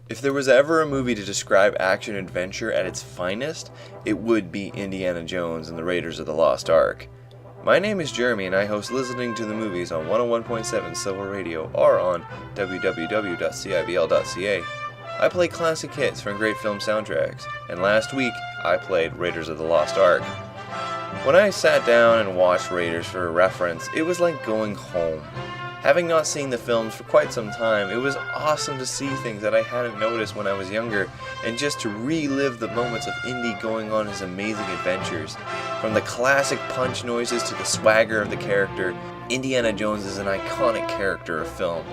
If there was ever a movie to describe action-adventure at its finest, it would be Indiana Jones and the Raiders of the Lost Ark. My name is Jeremy and I host Listening to the Movies on 101.7 Silver Radio or on www.cibl.ca. I play classic hits from great film soundtracks, and last week I played Raiders of the Lost Ark. When I sat down and watched Raiders for a reference, it was like going home. Having not seen the films for quite some time, it was awesome to see things that I hadn't noticed when I was younger, and just to relive the moments of Indy going on his amazing adventures. From the classic punch noises to the swagger of the character, Indiana Jones is an iconic character of film.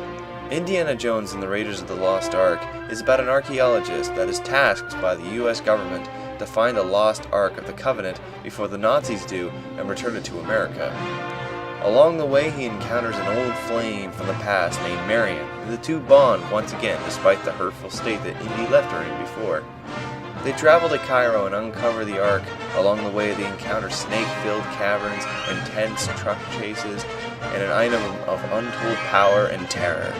Indiana Jones and the Raiders of the Lost Ark is about an archaeologist that is tasked by the US government to find the lost Ark of the Covenant before the Nazis do and return it to America. Along the way, he encounters an old flame from the past named Marion, and the two bond once again despite the hurtful state that Indy left her in before. They travel to Cairo and uncover the Ark. Along the way, they encounter snake-filled caverns, intense truck chases, and an item of untold power and terror.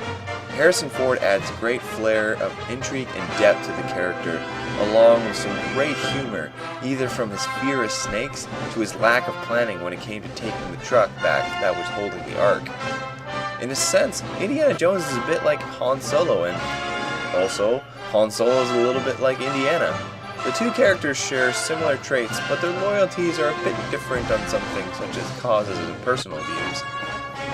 Harrison Ford adds great flair of intrigue and depth to the character, along with some great humor, either from his fear of snakes to his lack of planning when it came to taking the truck back that was holding the Ark. In a sense, Indiana Jones is a bit like Han Solo, and also, Han Solo is a little bit like Indiana. The two characters share similar traits, but their loyalties are a bit different on some things such as causes and personal views.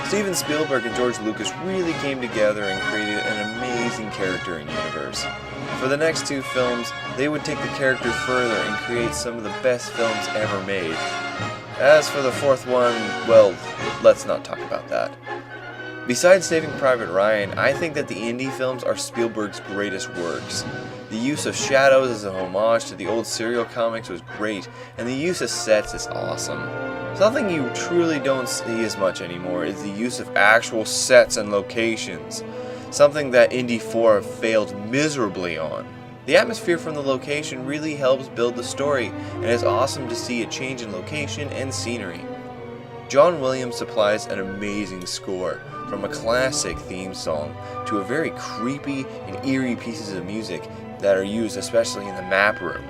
Steven Spielberg and George Lucas really came together and created an amazing character and universe. For the next two films, they would take the character further and create some of the best films ever made. As for the fourth one, well, let's not talk about that. Besides Saving Private Ryan, I think that the Indy films are Spielberg's greatest works. The use of shadows as a homage to the old serial comics was great, and the use of sets is awesome. Something you truly don't see as much anymore is the use of actual sets and locations, something that Indy 4 failed miserably on. The atmosphere from the location really helps build the story, and it's awesome to see a change in location and scenery. John Williams supplies an amazing score, from a classic theme song to a very creepy and eerie pieces of music that are used especially in the map room.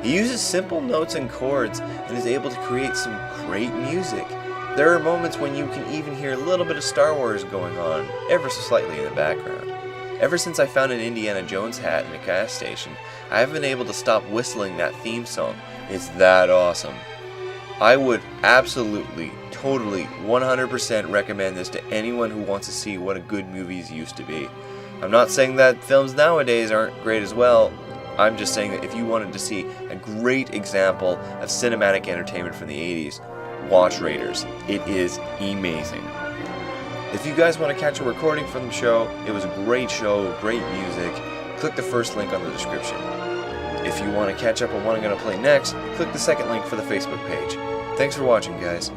He uses simple notes and chords and is able to create some great music. There are moments when you can even hear a little bit of Star Wars going on, ever so slightly in the background. Ever since I found an Indiana Jones hat in a gas station, I haven't been able to stop whistling that theme song. It's that awesome. I would absolutely, totally, 100% recommend this to anyone who wants to see what a good movies used to be. I'm not saying that films nowadays aren't great as well. I'm just saying that if you wanted to see a great example of cinematic entertainment from the 80s, watch Raiders. It is amazing. If you guys want to catch a recording from the show, it was a great show, great music, click the first link on the description. If you want to catch up on what I'm going to play next, click the second link for the Facebook page. Thanks for watching, guys.